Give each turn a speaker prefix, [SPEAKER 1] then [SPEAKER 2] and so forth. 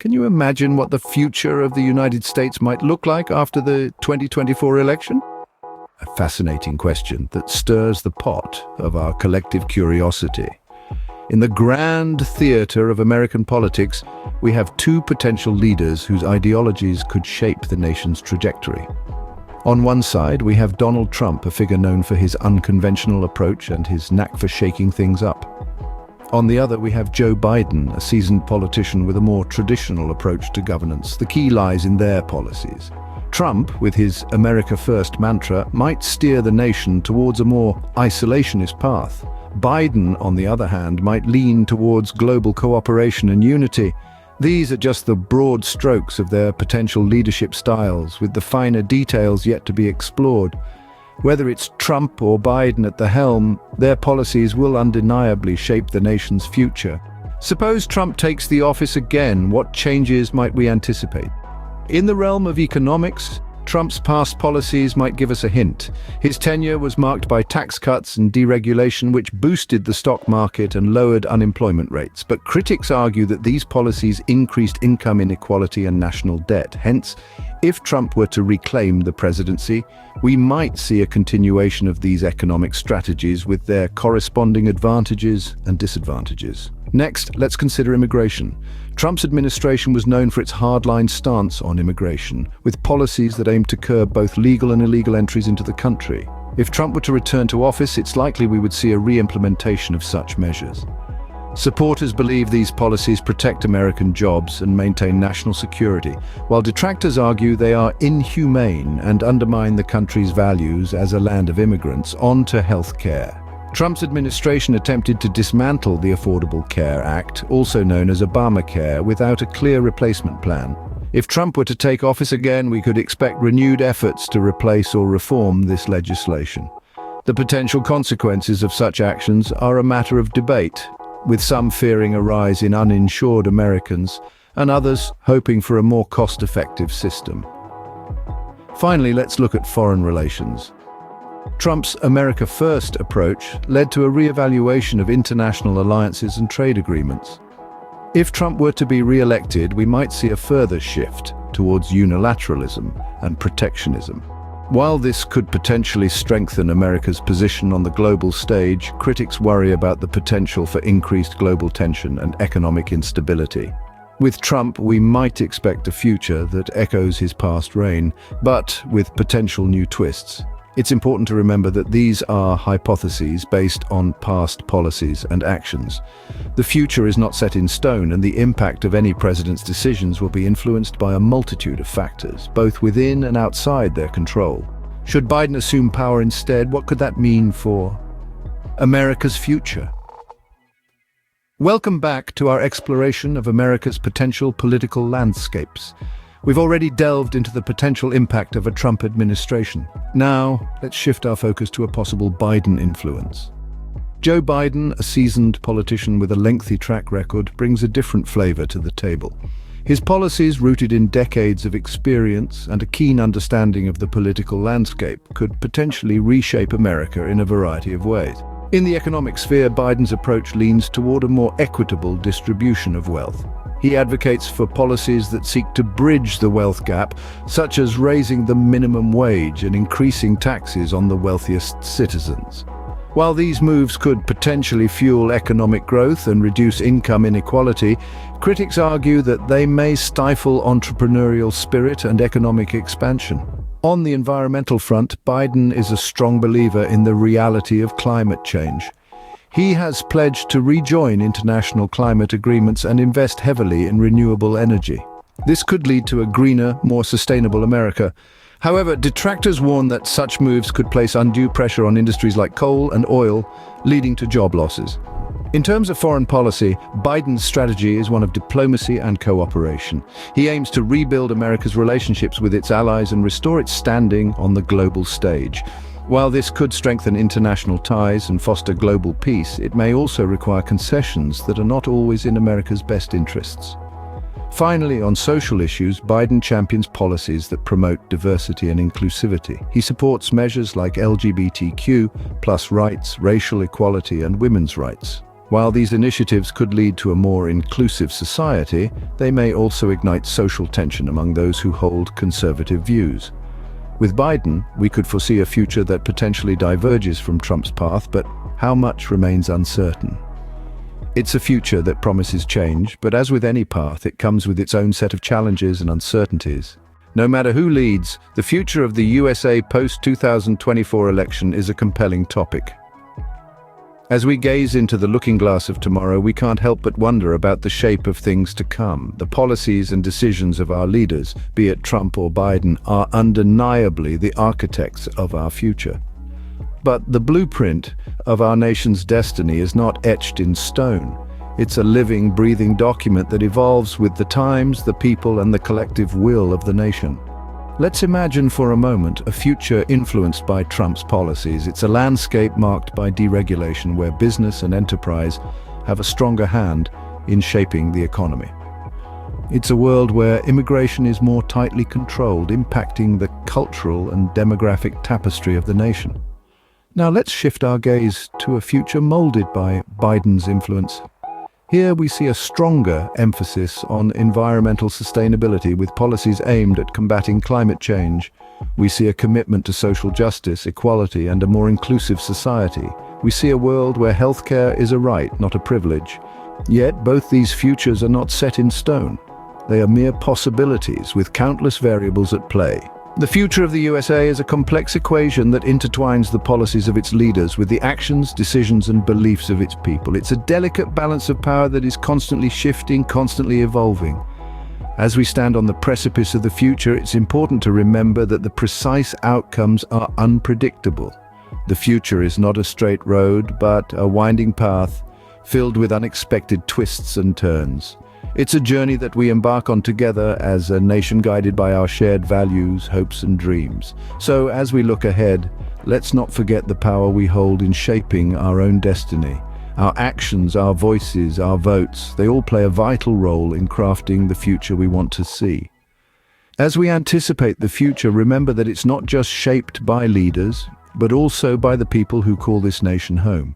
[SPEAKER 1] Can you imagine what the future of the United States might look like after the 2024 election? A fascinating question that stirs the pot of our collective curiosity. In the grand theater of American politics, we have two potential leaders whose ideologies could shape the nation's trajectory. On one side, we have Donald Trump, a figure known for his unconventional approach and his knack for shaking things up. On the other, we have Joe Biden, a seasoned politician with a more traditional approach to governance. The key lies in their policies. Trump, with his America First mantra, might steer the nation towards a more isolationist path. Biden, on the other hand, might lean towards global cooperation and unity. These are just the broad strokes of their potential leadership styles, with the finer details yet to be explored. Whether it's Trump or Biden at the helm, their policies will undeniably shape the nation's future. Suppose Trump takes the office again, what changes might we anticipate? In the realm of economics, Trump's past policies might give us a hint. His tenure was marked by tax cuts and deregulation, which boosted the stock market and lowered unemployment rates. But critics argue that these policies increased income inequality and national debt. Hence, if Trump were to reclaim the presidency, we might see a continuation of these economic strategies with their corresponding advantages and disadvantages. Next, let's consider immigration. Trump's administration was known for its hardline stance on immigration, with policies that aimed to curb both legal and illegal entries into the country. If Trump were to return to office, it's likely we would see a re-implementation of such measures. Supporters believe these policies protect American jobs and maintain national security, while detractors argue they are inhumane and undermine the country's values as a land of immigrants. On to health care. Trump's administration attempted to dismantle the Affordable Care Act, also known as Obamacare, without a clear replacement plan. If Trump were to take office again, we could expect renewed efforts to replace or reform this legislation. The potential consequences of such actions are a matter of debate, with some fearing a rise in uninsured Americans and others hoping for a more cost-effective system. Finally, let's look at foreign relations. Trump's America First approach led to a re-evaluation of international alliances and trade agreements. If Trump were to be re-elected, we might see a further shift towards unilateralism and protectionism. While this could potentially strengthen America's position on the global stage, critics worry about the potential for increased global tension and economic instability. With Trump, we might expect a future that echoes his past reign, but with potential new twists. It's important to remember that these are hypotheses based on past policies and actions. The future is not set in stone, and the impact of any president's decisions will be influenced by a multitude of factors, both within and outside their control. Should Biden assume power instead, what could that mean for America's future? Welcome back to our exploration of America's potential political landscapes. We've already delved into the potential impact of a Trump administration. Now, let's shift our focus to a possible Biden influence. Joe Biden, a seasoned politician with a lengthy track record, brings a different flavor to the table. His policies, rooted in decades of experience and a keen understanding of the political landscape, could potentially reshape America in a variety of ways. In the economic sphere, Biden's approach leans toward a more equitable distribution of wealth. He advocates for policies that seek to bridge the wealth gap, such as raising the minimum wage and increasing taxes on the wealthiest citizens. While these moves could potentially fuel economic growth and reduce income inequality, critics argue that they may stifle entrepreneurial spirit and economic expansion. On the environmental front, Biden is a strong believer in the reality of climate change. He has pledged to rejoin international climate agreements and invest heavily in renewable energy. This could lead to a greener, more sustainable America. However, detractors warn that such moves could place undue pressure on industries like coal and oil, leading to job losses. In terms of foreign policy, Biden's strategy is one of diplomacy and cooperation. He aims to rebuild America's relationships with its allies and restore its standing on the global stage. While this could strengthen international ties and foster global peace, it may also require concessions that are not always in America's best interests. Finally, on social issues, Biden champions policies that promote diversity and inclusivity. He supports measures like LGBTQ+ rights, racial equality, and women's rights. While these initiatives could lead to a more inclusive society, they may also ignite social tension among those who hold conservative views. With Biden, we could foresee a future that potentially diverges from Trump's path, but how much remains uncertain. It's a future that promises change, but as with any path, it comes with its own set of challenges and uncertainties. No matter who leads, the future of the USA post-2024 election is a compelling topic. As we gaze into the looking glass of tomorrow, we can't help but wonder about the shape of things to come. The policies and decisions of our leaders, be it Trump or Biden, are undeniably the architects of our future. But the blueprint of our nation's destiny is not etched in stone. It's a living, breathing document that evolves with the times, the people, and the collective will of the nation. Let's imagine for a moment a future influenced by Trump's policies. It's a landscape marked by deregulation where business and enterprise have a stronger hand in shaping the economy. It's a world where immigration is more tightly controlled, impacting the cultural and demographic tapestry of the nation. Now let's shift our gaze to a future molded by Biden's influence. Here we see a stronger emphasis on environmental sustainability with policies aimed at combating climate change. We see a commitment to social justice, equality, and a more inclusive society. We see a world where healthcare is a right, not a privilege. Yet both these futures are not set in stone. They are mere possibilities with countless variables at play. The future of the USA is a complex equation that intertwines the policies of its leaders with the actions, decisions, and beliefs of its people. It's a delicate balance of power that is constantly shifting, constantly evolving. As we stand on the precipice of the future, it's important to remember that the precise outcomes are unpredictable. The future is not a straight road, but a winding path filled with unexpected twists and turns. It's a journey that we embark on together as a nation guided by our shared values, hopes, and dreams. So as we look ahead, let's not forget the power we hold in shaping our own destiny. Our actions, our voices, our votes, they all play a vital role in crafting the future we want to see. As we anticipate the future, remember that it's not just shaped by leaders, but also by the people who call this nation home.